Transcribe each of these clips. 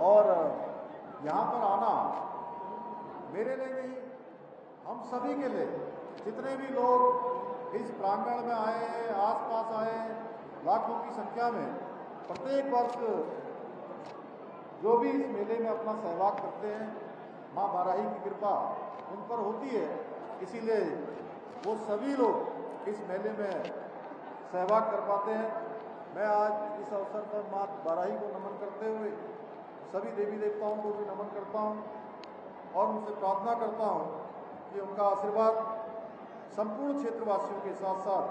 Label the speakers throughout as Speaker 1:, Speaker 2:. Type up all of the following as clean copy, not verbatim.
Speaker 1: और यहाँ पर आना मेरे लिए नहीं, हम सभी के लिए, जितने भी लोग इस प्रांगण में आए, आसपास आए, लाखों की संख्या में प्रत्येक वर्ष जो भी इस मेले में अपना सहभाग करते हैं, माँ बाराही की कृपा उन पर होती है, इसीलिए वो सभी लोग इस मेले में सहभाग कर पाते हैं। मैं आज इस अवसर पर माँ बाराही को नमन करते हुए सभी देवी देवताओं को भी नमन करता हूँ और उनसे प्रार्थना करता हूँ कि उनका आशीर्वाद संपूर्ण क्षेत्रवासियों के साथ साथ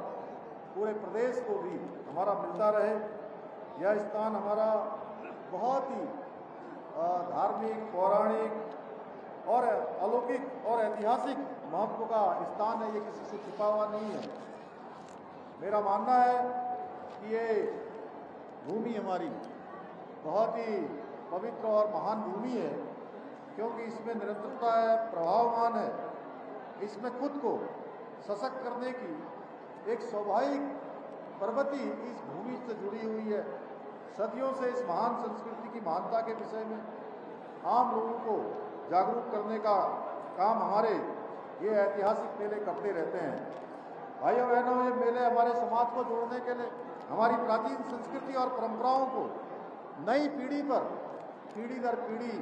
Speaker 1: पूरे प्रदेश को भी हमारा मिलता रहे। यह स्थान हमारा बहुत ही धार्मिक, पौराणिक और अलौकिक और ऐतिहासिक महत्व का स्थान है, ये किसी से छिपा हुआ नहीं है। मेरा मानना है कि ये भूमि हमारी बहुत ही पवित्र और महान भूमि है, क्योंकि इसमें निरंतरता है, प्रभावमान है, इसमें खुद को सशक्त करने की एक स्वाभाविक प्रवृत्ति इस भूमि से जुड़ी हुई है। सदियों से इस महान संस्कृति की महानता के विषय में आम लोगों को जागरूक करने का काम हमारे ये ऐतिहासिक मेले करते रहते हैं। भाइयों बहनों, ये मेले हमारे समाज को जोड़ने के लिए हमारी प्राचीन संस्कृति और परंपराओं को नई पीढ़ी पर पीढ़ी दर पीढ़ी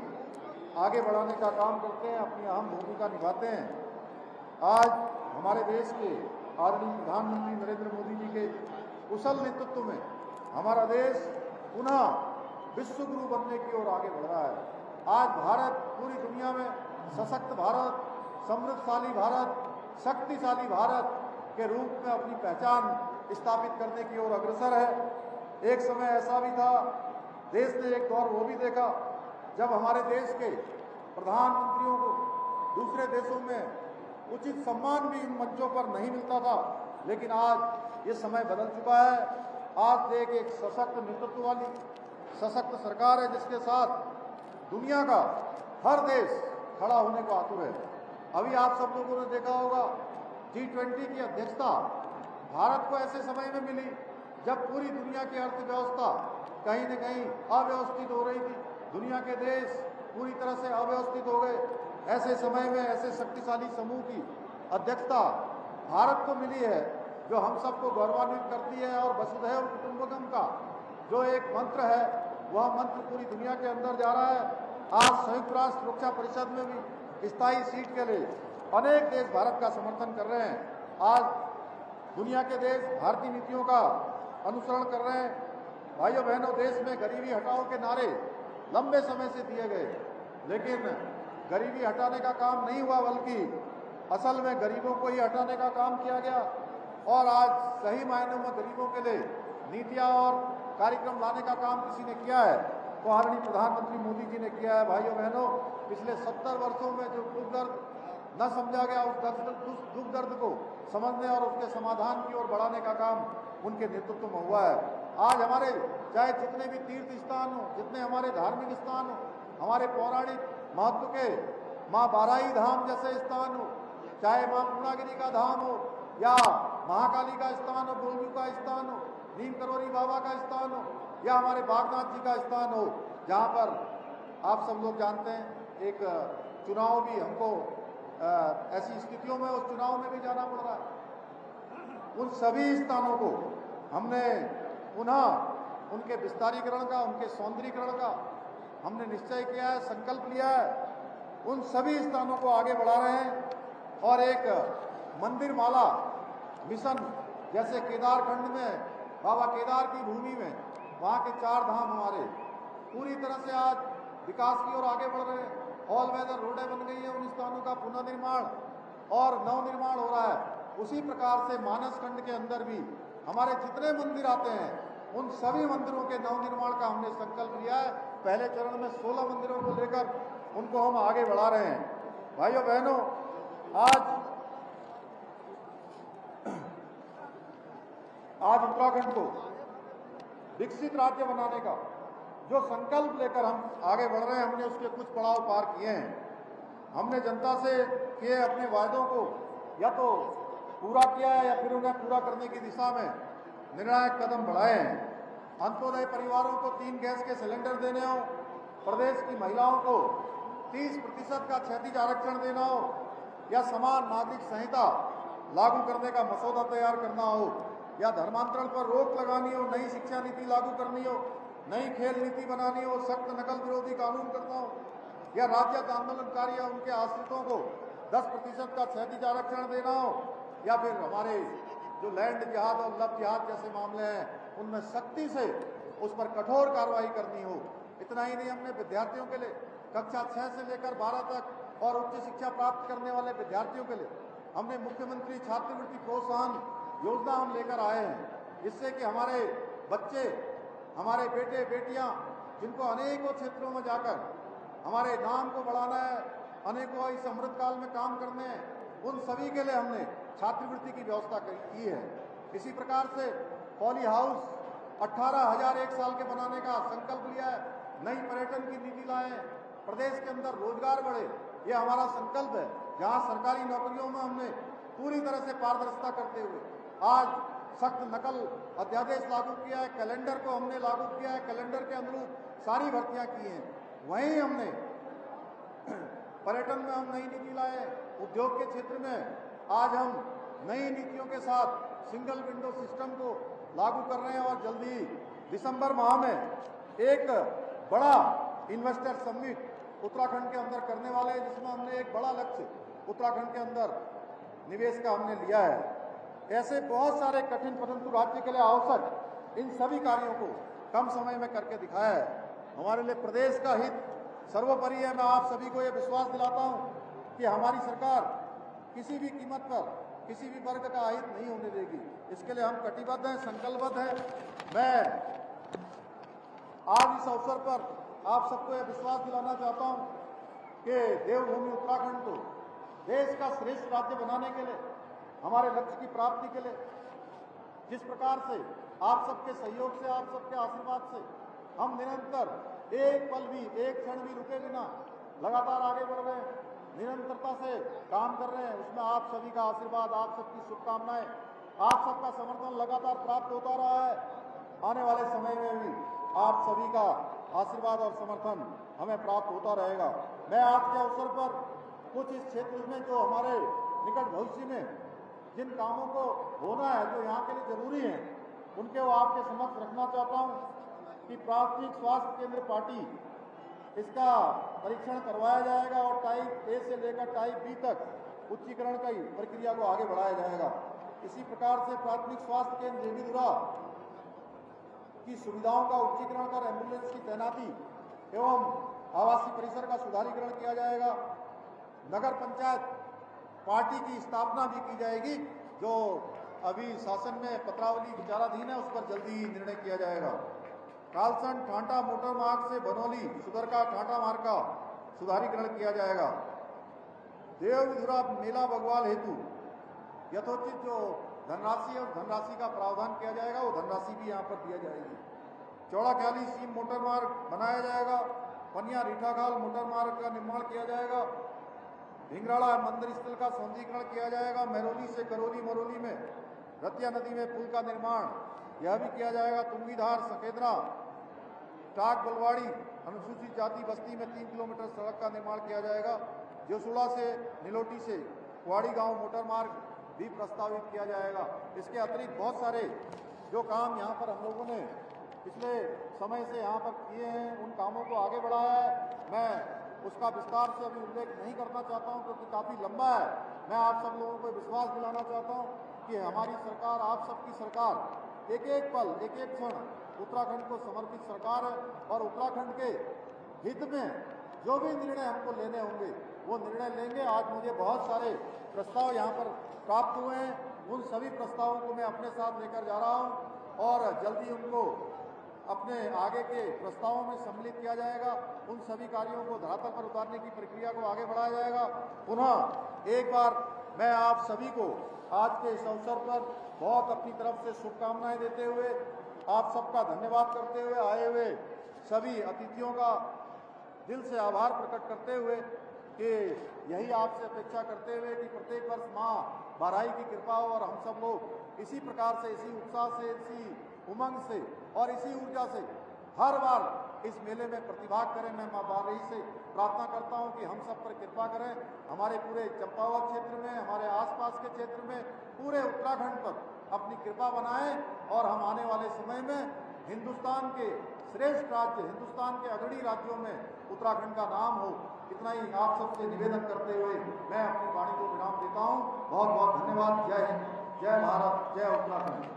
Speaker 1: आगे बढ़ाने का काम करते हैं, अपनी अहम भूमिका निभाते हैं। आज हमारे देश के आदरणीय प्रधानमंत्री नरेंद्र मोदी जी के कुशल नेतृत्व में हमारा देश पुनः विश्व गुरु बनने की ओर आगे बढ़ रहा है। आज भारत पूरी दुनिया में सशक्त भारत, समृद्धशाली भारत, शक्तिशाली भारत के रूप में अपनी पहचान स्थापित करने की ओर अग्रसर है। एक समय ऐसा भी था, देश ने एक दौर वो भी देखा जब हमारे देश के प्रधानमंत्रियों को दूसरे देशों में उचित सम्मान भी इन मंचों पर नहीं मिलता था, लेकिन आज ये समय बदल चुका है। आज देश एक सशक्त नेतृत्व वाली सशक्त सरकार है, जिसके साथ दुनिया का हर देश खड़ा होने को आतुर है। अभी आप सब लोगों ने देखा होगा, G20 की अध्यक्षता भारत को ऐसे समय में मिली जब पूरी दुनिया की अर्थव्यवस्था कहीं न कहीं अव्यवस्थित हो रही थी, दुनिया के देश पूरी तरह से अव्यवस्थित हो गए। ऐसे समय में ऐसे शक्तिशाली समूह की अध्यक्षता भारत को मिली है, जो हम सबको गौरवान्वित करती है। और वसुधैव कुटुंबकम का जो एक मंत्र है, वह मंत्र पूरी दुनिया के अंदर जा रहा है। आज संयुक्त राष्ट्र सुरक्षा परिषद में भी स्थायी सीट के लिए अनेक देश भारत का समर्थन कर रहे हैं। आज दुनिया के देश भारतीय नीतियों का अनुसरण कर रहे हैं। भाइयों बहनों, देश में गरीबी हटाओ के नारे लंबे समय से दिए गए, लेकिन गरीबी हटाने का काम नहीं हुआ, बल्कि असल में गरीबों को ही हटाने का काम किया गया। और आज सही मायनों में गरीबों के लिए नीतियां और कार्यक्रम लाने का काम किसी ने किया है, तो आदरणीय प्रधानमंत्री मोदी जी ने किया है। भाइयों बहनों, पिछले 70 वर्षों में जो दुख दर्द न समझा गया, उस दुख दर्द को समझने और उसके समाधान की ओर बढ़ाने का काम उनके नेतृत्व में हुआ है। आज हमारे चाहे जितने भी तीर्थ स्थान हो, जितने हमारे धार्मिक स्थान हो, हमारे पौराणिक महत्व के माँ बाराही धाम जैसे स्थान हो, चाहे माँ पूर्णागिरी का धाम हो, या महाकाली का स्थान हो, गोलजू का स्थान हो, नीम करोरी बाबा का स्थान हो, या हमारे बागनाथ जी का स्थान हो, जहाँ पर आप सब लोग जानते हैं एक चुनाव भी हमको ऐसी स्थितियों में उस चुनाव में भी जाना पड़ रहा है। उन सभी स्थानों को हमने पुनः उनके विस्तारीकरण का, उनके सौंदर्यीकरण का हमने निश्चय किया है, संकल्प लिया है। उन सभी स्थानों को आगे बढ़ा रहे हैं और एक मंदिर माला मिशन, जैसे केदारखंड में बाबा केदार की भूमि में वहाँ के 4 धाम हमारे पूरी तरह से आज विकास की ओर आगे बढ़ रहे हैं। ऑल वेदर रोडें बन गई है, उन स्थानों का पुनर्निर्माण और नवनिर्माण हो रहा है। उसी प्रकार से मानस खंड के अंदर भी हमारे जितने मंदिर आते हैं, उन सभी मंदिरों के नवनिर्माण का हमने संकल्प लिया है। पहले चरण में 16 मंदिरों को लेकर उनको हम आगे बढ़ा रहे हैं। भाइयों बहनों, आज उत्तराखंड को विकसित राज्य बनाने का जो संकल्प लेकर हम आगे बढ़ रहे हैं, हमने उसके कुछ पड़ाव पार किए हैं। हमने जनता से किए अपने वायदों को या तो पूरा किया है या फिर उन्हें पूरा करने की दिशा में निर्णायक कदम बढ़ाए हैं। अंत्योदय परिवारों को 3 गैस के सिलेंडर देने हों, प्रदेश की महिलाओं को 30% का क्षैतिज आरक्षण देना हो, या समान नागरिक संहिता लागू करने का मसौदा तैयार करना हो, या धर्मांतरण पर रोक लगानी हो, नई शिक्षा नीति लागू करनी हो, नई खेल नीति बनानी हो, सख्त नकल विरोधी कानून करना हो, या राज्य आंदोलनकारी या उनके आश्रितों को 10% का क्षैतिज आरक्षण देना हो, या फिर हमारे जो लैंड जिहाद और लव जिहाद जैसे मामले हैं उनमें सख्ती से उस पर कठोर कार्रवाई करनी हो। इतना ही नहीं, हमने विद्यार्थियों के लिए कक्षा 6 से लेकर 12 तक और उच्च शिक्षा प्राप्त करने वाले विद्यार्थियों के लिए हमने मुख्यमंत्री छात्रवृत्ति प्रोत्साहन योजना हम लेकर आए हैं, जिससे कि हमारे बच्चे, हमारे बेटे बेटियां जिनको अनेकों क्षेत्रों में जाकर हमारे नाम को बढ़ाना है, अनेकों इस अमृत काल में काम करने हैं, उन सभी के लिए हमने छात्रवृत्ति की व्यवस्था की है। इसी प्रकार से पॉली हाउस 18,000 एक साल के बनाने का संकल्प लिया है। नई पर्यटन की नीति लाए, प्रदेश के अंदर रोजगार बढ़े, ये हमारा संकल्प है। जहां सरकारी नौकरियों में हमने पूरी तरह से पारदर्शिता करते हुए आज सख्त नकल अध्यादेश लागू किया है, कैलेंडर को हमने लागू किया है, कैलेंडर के अनुरूप सारी भर्तियां की हैं। वहीं हमने पर्यटन में हम नई नीति लाए, उद्योग के क्षेत्र में आज हम नई नीतियों के साथ सिंगल विंडो सिस्टम को लागू कर रहे हैं और जल्दी दिसंबर माह में एक बड़ा इन्वेस्टर समिट उत्तराखंड के अंदर करने वाले हैं, जिसमें हमने एक बड़ा लक्ष्य उत्तराखंड के अंदर निवेश का हमने लिया है। ऐसे बहुत सारे कठिन परंतु राज्य के लिए आवश्यक इन सभी कार्यों को कम समय में करके दिखाया है। हमारे लिए प्रदेश का हित सर्वोपरि है। मैं आप सभी को यह विश्वास दिलाता हूं कि हमारी सरकार किसी भी कीमत पर किसी भी वर्ग का अहित नहीं होने देगी। इसके लिए हम कटिबद्ध हैं, संकल्पबद्ध हैं। मैं आज इस अवसर पर आप सबको यह विश्वास दिलाना चाहता हूं कि देवभूमि उत्तराखंड को देश का श्रेष्ठ राज्य बनाने के लिए, हमारे लक्ष्य की प्राप्ति के लिए जिस प्रकार से आप सबके सहयोग से, आप सबके आशीर्वाद से हम निरंतर एक पल भी, एक क्षण भी रुके बिना लगातार आगे बढ़ रहे हैं, निरंतरता से काम कर रहे हैं, उसमें आप सभी का आशीर्वाद, आप सबकी शुभकामनाएं, आप सबका समर्थन लगातार प्राप्त होता रहा है। आने वाले समय में भी आप सभी का आशीर्वाद और समर्थन हमें प्राप्त होता रहेगा। मैं आज के अवसर पर कुछ इस क्षेत्र में जो हमारे निकट भविष्य में जिन कामों को होना है, जो यहाँ के लिए जरूरी है, उनके वो आपके समक्ष रखना चाहता हूँ कि प्राथमिक स्वास्थ्य केंद्र पार्टी इसका परीक्षण करवाया जाएगा और टाइप ए से लेकर टाइप बी तक उच्चीकरण की प्रक्रिया को आगे बढ़ाया जाएगा। इसी प्रकार से प्राथमिक स्वास्थ्य केंद्र देवीधुरा की सुविधाओं का उच्चीकरण कर एम्बुलेंस की तैनाती एवं आवासीय परिसर का सुधारीकरण किया जाएगा। नगर पंचायत पार्टी की स्थापना भी की जाएगी, जो अभी शासन में पत्रावली विचाराधीन है, उस पर जल्दी ही निर्णय किया जाएगा। कालसन ठांटा मोटर मार्ग से बनौली सुदरका ठांटा मार्ग का सुधारीकरण किया जाएगा। देवविधुरा मेला बगवाल हेतु यथोचित जो धनराशि है, उस धनराशि का प्रावधान किया जाएगा, वो धनराशि भी यहाँ पर दिया जाएगी। चौड़ा ख्याली सीम मोटर मार्ग बनाया जाएगा। पनिया रीठाखाल मोटर मार्ग का निर्माण किया जाएगा। भिंगराड़ा मंदिर स्थल का सौंदर्यीकरण किया जाएगा। महरौली से करौली मरौली में रतिया नदी में पुल का निर्माण यह भी किया जाएगा। तुंगीधार सकेंद्रा टाक बलवाड़ी अनुसूचित जाति बस्ती में 3 किलोमीटर सड़क का निर्माण किया जाएगा। जोसुड़ा से नीलोटी से कुआड़ी गांव मोटर मार्ग भी प्रस्तावित किया जाएगा। इसके अतिरिक्त बहुत सारे जो काम यहाँ पर हम लोगों ने पिछले समय से यहाँ पर किए हैं, उन कामों को आगे बढ़ाया है। मैं उसका विस्तार से अभी उल्लेख नहीं करना चाहता हूँ क्योंकि काफ़ी लंबा है। मैं आप सब लोगों को विश्वास दिलाना चाहता हूँ कि हमारी सरकार, आप सबकी सरकार एक एक पल, एक एक क्षण उत्तराखंड को समर्पित सरकार है और उत्तराखंड के हित में जो भी निर्णय हमको लेने होंगे वो निर्णय लेंगे। आज मुझे बहुत सारे प्रस्ताव यहाँ पर प्राप्त हुए हैं, उन सभी प्रस्तावों को मैं अपने साथ लेकर जा रहा हूँ और जल्दी उनको अपने आगे के प्रस्तावों में सम्मिलित किया जाएगा। उन सभी कार्यों को धरातल पर उतारने की प्रक्रिया को आगे बढ़ाया जाएगा। पुनः एक बार मैं आप सभी को आज के इस अवसर पर बहुत अपनी तरफ से शुभकामनाएं देते हुए, आप सबका धन्यवाद करते हुए, आए हुए सभी अतिथियों का दिल से आभार प्रकट करते हुए कि यही आपसे अपेक्षा करते हुए कि प्रत्येक वर्ष माँ बाराई की कृपा हो और हम सब लोग इसी प्रकार से, इसी उत्साह से, इसी उमंग से और इसी ऊर्जा से हर बार इस मेले में प्रतिभाग करें। मैं माँ बारही से प्रार्थना करता हूं कि हम सब पर कृपा करें, हमारे पूरे चंपावत क्षेत्र में, हमारे आसपास के क्षेत्र में, पूरे उत्तराखंड पर अपनी कृपा बनाएं और हम आने वाले समय में हिंदुस्तान के श्रेष्ठ राज्य, हिंदुस्तान के अग्रणी राज्यों में उत्तराखंड का नाम हो। इतना ही आप सबसे निवेदन करते हुए मैं अपनी वाणी को विराम देता हूं। बहुत बहुत धन्यवाद। जय हिंद, जय भारत, जय उत्तराखंड।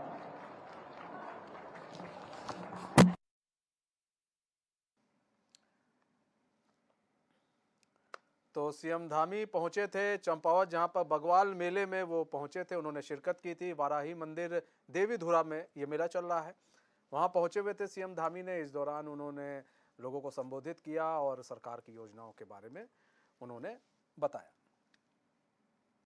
Speaker 2: तो सीएम धामी पहुंचे थे चंपावत, जहां पर बगवाल मेले में वो पहुंचे थे, उन्होंने शिरकत की थी। वाराही मंदिर देवीधुरा में ये मेला चल रहा है, वहां पहुंचे हुए थे सीएम धामी ने। इस दौरान उन्होंने लोगों को संबोधित किया और सरकार की योजनाओं के बारे में उन्होंने बताया।